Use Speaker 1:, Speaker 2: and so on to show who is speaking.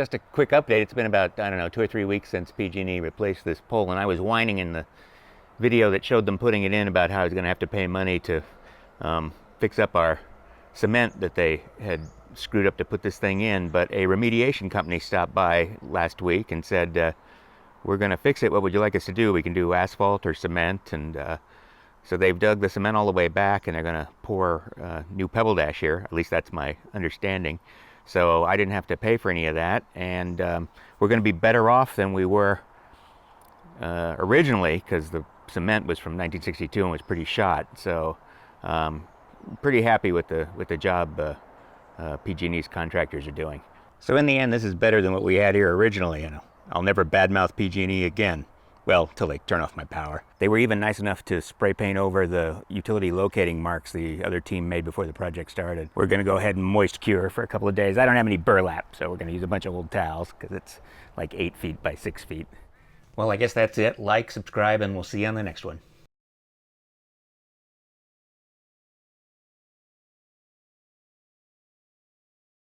Speaker 1: Just a quick update. It's been about, I don't know, 2 or 3 weeks since PG&E replaced this pole, and I was whining in the video that showed them putting it in about how I was going to have to pay money to fix up our cement that they had screwed up to put this thing in. But a remediation company stopped by last week and said, we're going to fix it. What would you like us to do? We can do asphalt or cement. And so they've dug the cement all the way back, and they're going to pour new pebble dash here. At least that's my understanding. So I didn't have to pay for any of that, and we're going to be better off than we were originally, because the cement was from 1962 and was pretty shot. So pretty happy with the job PG&E's contractors are doing. So in the end, this is better than what we had here originally. I'll never badmouth PG&E again. Well, till they turn off my power. They were even nice enough to spray paint over the utility locating marks the other team made before the project started. We're going to go ahead and moist cure for a couple of days. I don't have any burlap, so we're going to use a bunch of old towels because it's like 8 feet by 6 feet. Well, I guess that's it. Like, subscribe, and we'll see you on the next one.